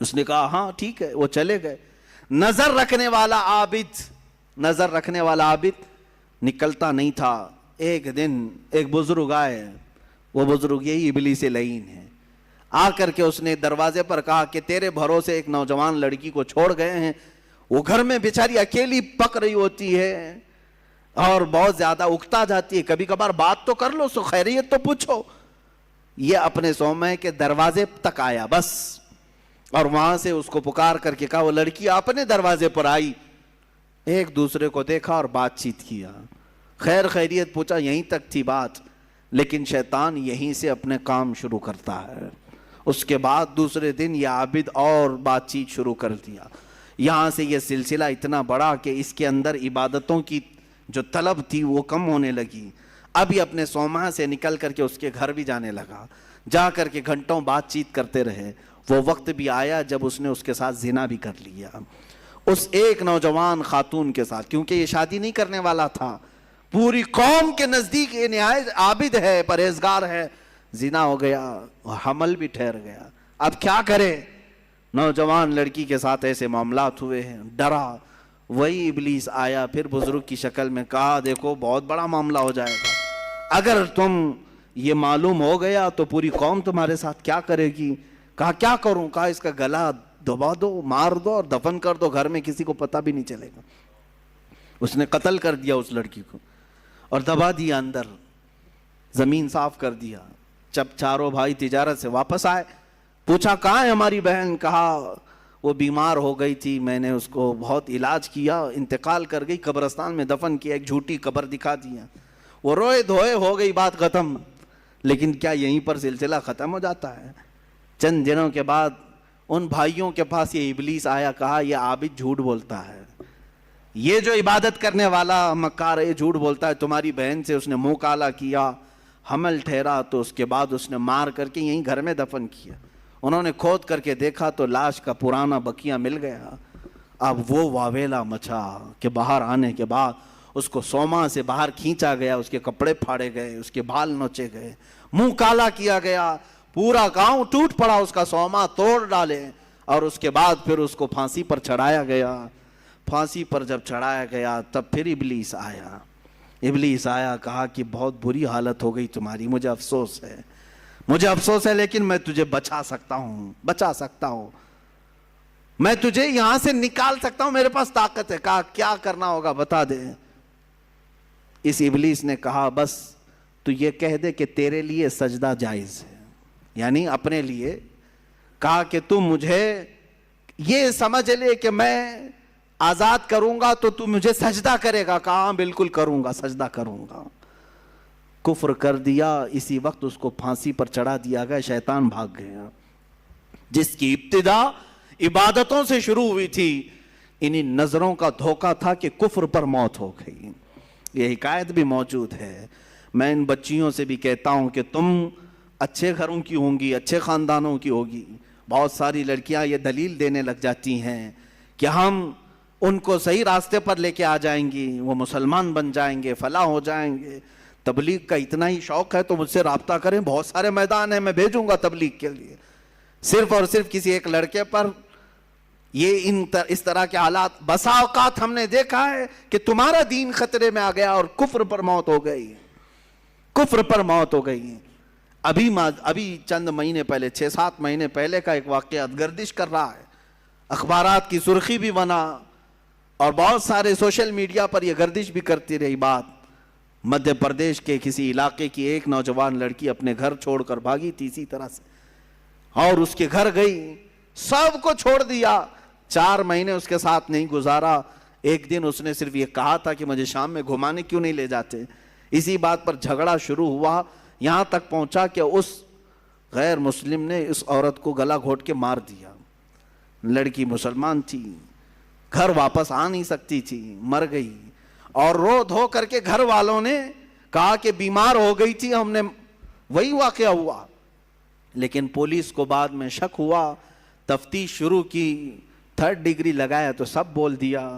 اس نے کہا ہاں ٹھیک ہے، وہ چلے گئے۔ نظر رکھنے والا عابد نکلتا نہیں تھا۔ ایک دن ایک بزرگ آئے، وہ بزرگ یہی ابلیس لعین ہے۔ آ کر کے اس نے دروازے پر کہا کہ تیرے بھروسے ایک نوجوان لڑکی کو چھوڑ گئے ہیں، وہ گھر میں بیچاری اکیلی پک رہی ہوتی ہے اور بہت زیادہ اکتا جاتی ہے، کبھی کبھار بات تو کر لو، سو خیریت تو پوچھو۔ یہ اپنے صومعے کے دروازے تک آیا بس، اور وہاں سے اس کو پکار کر کے کہا، وہ لڑکی اپنے دروازے پر آئی، ایک دوسرے کو دیکھا اور بات چیت کیا، خیر خیریت پوچھا، یہیں تک تھی بات۔ لیکن شیطان یہیں سے اپنے کام شروع کرتا ہے۔ اس کے بعد دوسرے دن یہ عابد اور بات چیت شروع کر دیا۔ یہاں سے یہ سلسلہ اتنا بڑا کہ اس کے اندر عبادتوں کی جو طلب تھی وہ کم ہونے لگی۔ اب یہ اپنے صومعہ سے نکل کر کے اس کے گھر بھی جانے لگا، جا کر کے گھنٹوں بات چیت کرتے رہے۔ وہ وقت بھی آیا جب اس نے اس کے ساتھ زنا بھی کر لیا، اس ایک نوجوان خاتون کے ساتھ، کیونکہ یہ شادی نہیں کرنے والا تھا۔ پوری قوم کے نزدیک یہ نہایت عابد ہے، پرہیزگار ہے، زنا ہو گیا، حمل بھی ٹھہر گیا۔ اب کیا کرے؟ نوجوان لڑکی کے ساتھ ایسے معاملات ہوئے ہیں، ڈرا۔ وہی ابلیس آیا پھر بزرگ کی شکل میں، کہا دیکھو بہت بڑا معاملہ ہو جائے گا، اگر تم یہ معلوم ہو گیا تو پوری قوم تمہارے ساتھ کیا کرے گی؟ کہا کیا کروں؟ کہا اس کا گلا دبا دو، مار دو اور دفن کر دو، گھر میں کسی کو پتہ بھی نہیں چلے گا۔ اس نے قتل کر دیا اس لڑکی کو اور دبا دیا اندر، زمین صاف کر دیا۔ جب چاروں بھائی تجارت سے واپس آئے، پوچھا کہاں ہے ہماری بہن؟ کہا وہ بیمار ہو گئی تھی، میں نے اس کو بہت علاج کیا، انتقال کر گئی، قبرستان میں دفن کیا، ایک جھوٹی قبر دکھا دیا۔ وہ روئے دھوئے، ہو گئی بات ختم۔ لیکن کیا یہیں پر سلسلہ ختم ہو جاتا ہے؟ چند دنوں کے بعد ان بھائیوں کے پاس یہ ابلیس آیا، کہا یہ عابد جھوٹ بولتا ہے، یہ جو عبادت کرنے والا مکار ہے جھوٹ بولتا ہے، تمہاری بہن سے اس نے منہ کالا کیا، حمل ٹھہرا تو اس کے بعد اس نے مار کر کے یہیں گھر میں دفن کیا۔ انہوں نے کھود کر کے دیکھا تو لاش کا پرانا بقیہ مل گیا۔ اب وہ واویلا مچا کہ باہر آنے کے بعد اس کو صومعہ سے باہر کھینچا گیا، اس کے کپڑے پھاڑے گئے، اس کے بال نوچے گئے، منہ کالا کیا گیا، پورا گاؤں ٹوٹ پڑا، اس کا صومعہ توڑ ڈالے، اور اس کے بعد پھر اس کو پھانسی پر چڑھایا گیا۔ پھانسی پر جب چڑھایا گیا تب پھر ابلیس آیا، کہا کہ بہت بری حالت ہو گئی تمہاری، مجھے افسوس ہے لیکن میں تجھے بچا سکتا ہوں، میں تجھے یہاں سے نکال سکتا ہوں، میرے پاس طاقت ہے۔ کہا کیا کرنا ہوگا بتا دے۔ اس ابلیس نے کہا بس تو یہ کہہ دے کہ تیرے لیے سجدہ جائز ہے، یعنی اپنے لیے۔ کہا کہ تم مجھے یہ سمجھ لے کہ میں آزاد کروں گا تو تم مجھے سجدہ کرے گا۔ کہا بالکل کروں گا، سجدہ کروں گا۔ کفر کر دیا، اسی وقت اس کو پھانسی پر چڑھا دیا گیا، شیطان بھاگ گیا۔ جس کی ابتدا عبادتوں سے شروع ہوئی تھی، انہی نظروں کا دھوکہ تھا کہ کفر پر موت ہو گئی۔ یہ حکایت بھی موجود ہے۔ میں ان بچیوں سے بھی کہتا ہوں کہ تم اچھے گھروں کی ہوں گی، اچھے خاندانوں کی ہوگی۔ بہت ساری لڑکیاں یہ دلیل دینے لگ جاتی ہیں کہ ہم ان کو صحیح راستے پر لے کے آ جائیں گی، وہ مسلمان بن جائیں گے، فلاح ہو جائیں گے۔ تبلیغ کا اتنا ہی شوق ہے تو مجھ سے رابطہ کریں، بہت سارے میدان ہیں، میں بھیجوں گا تبلیغ کے لیے۔ صرف اور صرف کسی ایک لڑکے پر یہ اس طرح کے حالات، بسا اوقات ہم نے دیکھا ہے کہ تمہارا دین خطرے میں آ گیا اور کفر پر موت ہو گئی۔ ابھی چند مہینے پہلے، 6-7 مہینے پہلے کا ایک واقعہ گردش کر رہا ہے، اخبارات کی سرخی بھی بنا اور بہت سارے سوشل میڈیا پر یہ گردش بھی کرتی رہی بات۔ مدھیہ پردیش کے کسی علاقے کی ایک نوجوان لڑکی اپنے گھر چھوڑ کر بھاگی تھی اسی طرح سے، اور اس کے گھر گئی، سب کو چھوڑ دیا، 4 مہینے اس کے ساتھ نہیں گزارا۔ ایک دن اس نے صرف یہ کہا تھا کہ مجھے شام میں گھمانے کیوں نہیں لے جاتے۔ اسی بات پر جھگڑا شروع ہوا، یہاں تک پہنچا کہ اس غیر مسلم نے اس عورت کو گلا گھونٹ کے مار دیا۔ لڑکی مسلمان تھی، گھر واپس آ نہیں سکتی تھی، مر گئی، اور رو دھو کر کے گھر والوں نے کہا کہ بیمار ہو گئی تھی، ہم نے وہی واقعہ ہوا۔ لیکن پولیس کو بعد میں شک ہوا، تفتیش شروع کی، 3rd ڈگری لگایا تو سب بول دیا،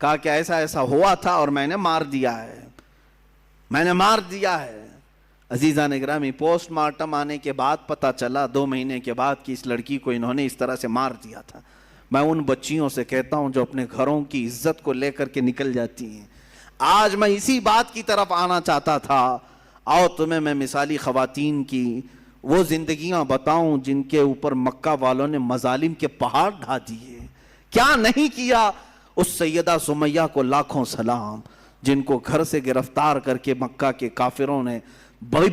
کہا کہ ایسا ایسا ہوا تھا اور میں نے مار دیا ہے۔ عزیزان گرامی، پوسٹ مارٹم آنے کے بعد پتہ چلا 2 مہینے کے بعد کہ اس لڑکی کو انہوں نے اس طرح سے مار دیا تھا۔ میں ان بچیوں سے کہتا ہوں جو اپنے گھروں کی عزت کو لے کر کے نکل جاتی ہیں، آج میں اسی بات کی طرف آنا چاہتا تھا۔ آؤ تمہیں میں مثالی خواتین کی وہ زندگیاں بتاؤں جن کے اوپر مکہ والوں نے مظالم کے پہاڑ ڈھا دیے۔ کیا نہیں کیا اس سیدہ سمیہ کو لاکھوں سلام، جن کو گھر سے گرفتار کر کے مکہ کے کافروں نے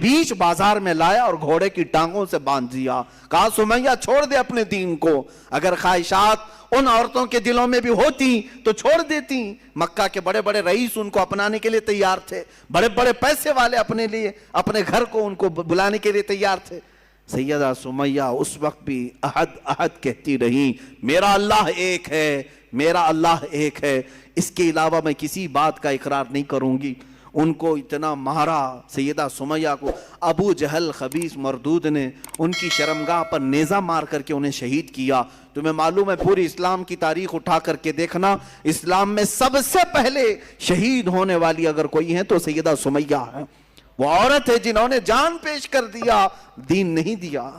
بیچ بازار میں لایا اور گھوڑے کی ٹانگوں سے باندھ دیا، کہا سمیہ چھوڑ دے اپنے دین کو۔ اگر خواہشات ان عورتوں کے دلوں میں بھی ہوتی تو چھوڑ دیتی۔ مکہ کے بڑے بڑے رئیس ان کو اپنانے کے لیے تیار تھے، بڑے بڑے پیسے والے اپنے لیے اپنے گھر کو ان کو بلانے کے لیے تیار تھے۔ سیدہ سمیہ اس وقت بھی احد احد کہتی رہی، میرا اللہ ایک ہے، میرا اللہ ایک ہے، اس کے علاوہ میں کسی بات کا اقرار نہیں کروں گی۔ ان کو اتنا مارا سیدہ سمیہ کو، ابو جہل خبیث مردود نے ان کی شرمگاہ پر نیزہ مار کر کے انہیں شہید کیا۔ تمہیں معلوم ہے پوری اسلام کی تاریخ اٹھا کر کے دیکھنا، اسلام میں سب سے پہلے شہید ہونے والی اگر کوئی ہے تو سیدہ سمیہ ہے۔ وہ عورت ہے جنہوں نے جان پیش کر دیا، دین نہیں دیا،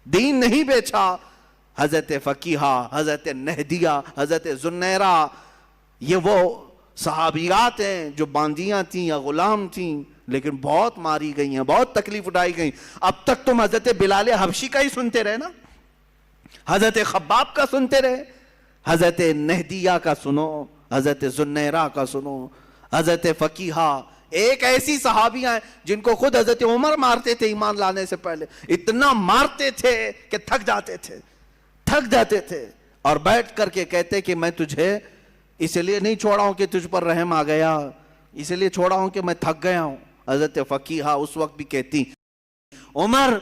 دین نہیں بیچا۔ حضرت فقیہہ، حضرت نہدیہ، حضرت زنیرہ، یہ وہ صحابیات ہیں جو باندیاں تھیں یا غلام تھیں، لیکن بہت ماری گئی ہیں، بہت تکلیف اٹھائی گئی۔ اب تک تم حضرت بلال حبشی کا ہی سنتے رہے نا، حضرت خباب کا سنتے رہے، حضرت نہدیہ کا سنو، حضرت زنیرہ کا سنو، حضرت فقیہہ، ایک ایسی صحابیاں ہیں جن کو خود حضرت عمر مارتے تھے ایمان لانے سے پہلے، اتنا مارتے تھے کہ تھک جاتے تھے اور بیٹھ کر کے کہتے کہ میں تجھے اس لیے نہیں چھوڑا ہوں کہ تجھ پر رحم آ گیا، اس لیے چھوڑا ہوں کہ میں تھک گیا ہوں۔ حضرت فقیہہ اس وقت بھی کہتی، عمر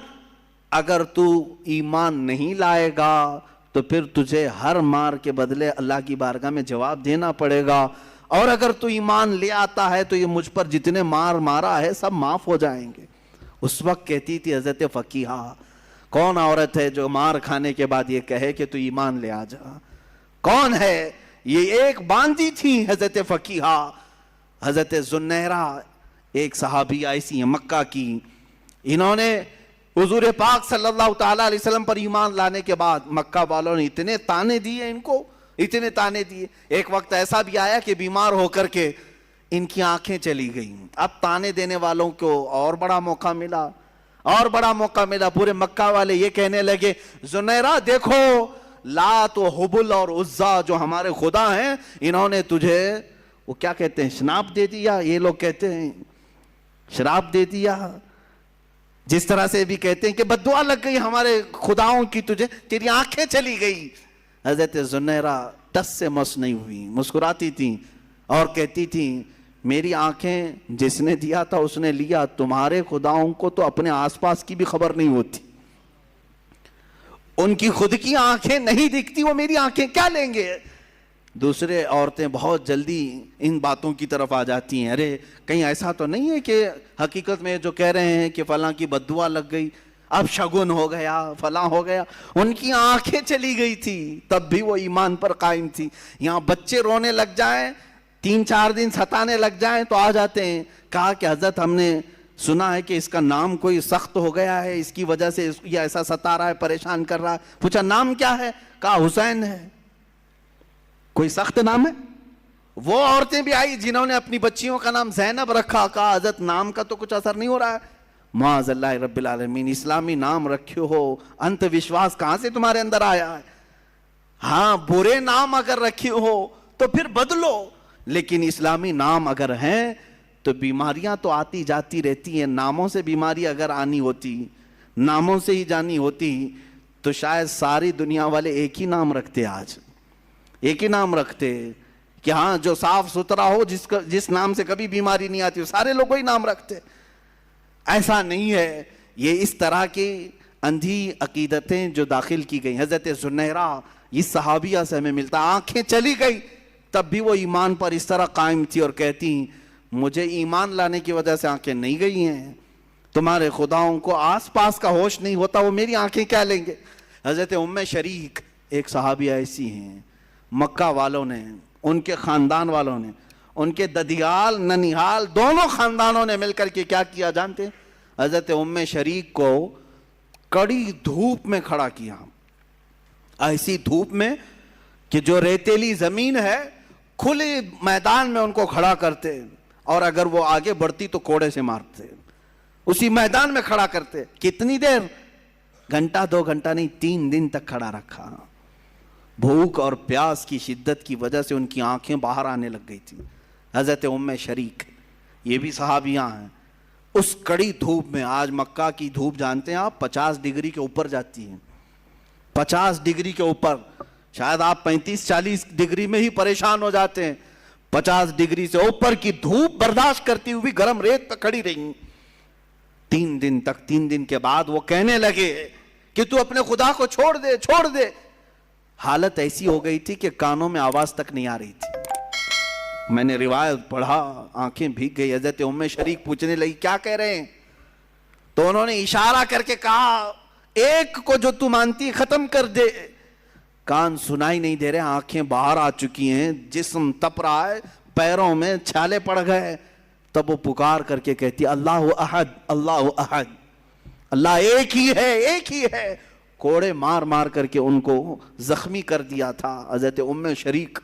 اگر تو ایمان نہیں لائے گا تو پھر تجھے ہر مار کے بدلے اللہ کی بارگاہ میں جواب دینا پڑے گا، اور اگر تو ایمان لے آتا ہے تو یہ مجھ پر جتنے مار مارا ہے سب معاف ہو جائیں گے۔ اس وقت کہتی تھی حضرت فقیہہ، کون عورت ہے جو مار کھانے کے بعد یہ کہے کہ تو ایمان لے آ جا؟ کون ہے؟ یہ ایک باندی تھی حضرت فقیہہ۔ حضرت زنیرہ ایک صحابیہ ایسی ہیں مکہ کی، انہوں نے حضور پاک صلی اللہ تعالیٰ علیہ وسلم پر ایمان لانے کے بعد مکہ والوں نے اتنے تانے دیے ان کو، اتنے تانے دیے۔ ایک وقت ایسا بھی آیا کہ بیمار ہو کر کے ان کی آنکھیں چلی گئیں۔ اب تانے دینے والوں کو اور بڑا موقع ملا، پورے مکہ والے یہ کہنے لگے، زنیرہ دیکھو، لات و حبل اور عزا جو ہمارے خدا ہیں، انہوں نے تجھے وہ کیا کہتے ہیں شناپ دے دیا، یہ لوگ کہتے ہیں شراب دے دیا، جس طرح سے بھی کہتے ہیں کہ بددعا لگ گئی ہمارے خداؤں کی تجھے، تیری آنکھیں چلی گئی۔ حضرت زنیرہ ٹس سے مس نہیں ہوئی، مسکراتی تھیں اور کہتی تھیں، میری آنکھیں جس نے دیا تھا اس نے لیا، تمہارے خداؤں کو تو اپنے آس پاس کی بھی خبر نہیں ہوتی، ان کی خود کی آنکھیں نہیں دکھتی، وہ میری آنکھیں کیا لیں گے؟ دوسرے عورتیں بہت جلدی ان باتوں کی طرف آ جاتی ہیں، ارے کہیں ایسا تو نہیں ہے کہ حقیقت میں جو کہہ رہے ہیں کہ فلاں کی بددعا لگ گئی، اب شگن ہو گیا، فلاں ہو گیا۔ ان کی آنکھیں چلی گئی تھی تب بھی وہ ایمان پر قائم تھی۔ یہاں بچے رونے لگ جائیں، 3-4 دن ستانے لگ جائیں تو آ جاتے ہیں، کہا کہ حضرت ہم نے سنا ہے کہ اس کا نام کوئی سخت ہو گیا ہے، اس کی وجہ سے یہ ایسا ستا رہا ہے، پریشان کر رہا ہے۔ پوچھا نام کیا ہے؟ کہا حسین ہے۔ کوئی سخت نام ہے؟ وہ عورتیں بھی آئی جنہوں نے اپنی بچیوں کا نام زینب رکھا، کہا حضرت نام کا تو کچھ اثر نہیں ہو رہا ہے۔ معاذ اللہ رب العالمین، اسلامی نام رکھے ہو، انت وشواس کہاں سے تمہارے اندر آیا ہے؟ ہاں برے نام اگر رکھے ہو تو پھر بدلو، لیکن اسلامی نام اگر ہیں تو بیماریاں تو آتی جاتی رہتی ہیں۔ ناموں سے بیماری اگر آنی ہوتی، ناموں سے ہی جانی ہوتی تو شاید ساری دنیا والے ایک ہی نام رکھتے، آج ایک ہی نام رکھتے کہ ہاں جو صاف ستھرا ہو، جس نام سے کبھی بیماری نہیں آتی، سارے لوگ وہی نام رکھتے۔ ایسا نہیں ہے، یہ اس طرح کی اندھی عقیدتیں جو داخل کی گئی۔ حضرت زنیرہ اس صحابیہ سے ہمیں ملتا، آنکھیں چلی گئی تب بھی وہ ایمان پر اس طرح قائم تھی اور کہتی، مجھے ایمان لانے کی وجہ سے آنکھیں نہیں گئی ہیں، تمہارے خداؤں کو آس پاس کا ہوش نہیں ہوتا، وہ میری آنکھیں کیا لیں گے؟ حضرت ام شریک ایک صحابیہ ایسی ہیں، مکہ والوں نے، ان کے خاندان والوں نے، ان کے ددیال ننیحال دونوں خاندانوں نے مل کر کے کیا کیا جانتے؟ حضرت ام شریک کو کڑی دھوپ میں کھڑا کیا, ایسی دھوپ میں کہ جو ریتیلی زمین ہے کھلے میدان میں ان کو کھڑا کرتے, اور اگر وہ آگے بڑھتی تو کوڑے سے مارتے, اسی میدان میں کھڑا کرتے. کتنی دیر؟ گھنٹہ 2 گھنٹہ نہیں, 3 دن تک کھڑا رکھا. بھوک اور پیاس کی شدت کی وجہ سے ان کی آنکھیں باہر آنے لگ گئی تھی. حضرت ام شریک, یہ بھی صحابیاں ہیں, اس کڑی دھوپ میں, آج مکہ کی دھوپ جانتے ہیں آپ 50 ڈگری کے اوپر جاتی ہے, 50 ڈگری کے اوپر, شاید آپ 35-40 ڈگری میں ہی پریشان ہو جاتے ہیں, 50 ڈگری سے اوپر کی دھوپ برداشت کرتی ہوئی گرم ریت پہ کھڑی رہی 3 دن تک. 3 دن کے بعد وہ کہنے لگے کہ تو اپنے خدا کو چھوڑ دے, چھوڑ دے. حالت ایسی ہو گئی تھی کہ کانوں میں آواز تک نہیں آ رہی تھی. میں نے روایت پڑھا, آنکھیں بھیگ گئی. حضرت ام شریک پوچھنے لگی کیا کہہ رہے ہیں؟ تو انہوں نے اشارہ کر کے کہا ایک کو جو تو مانتی ختم کر دے. کان سنائی نہیں دے رہے, آنکھیں باہر آ چکی ہیں, جسم تپ رہا ہے, پیروں میں چھالے پڑ گئے. تب وہ پکار کر کے کہتی اللہ احد, اللہ احد, اللہ ایک ہی ہے, ایک ہی ہے. کوڑے مار مار کر کے ان کو زخمی کر دیا تھا. حضرت ام شریک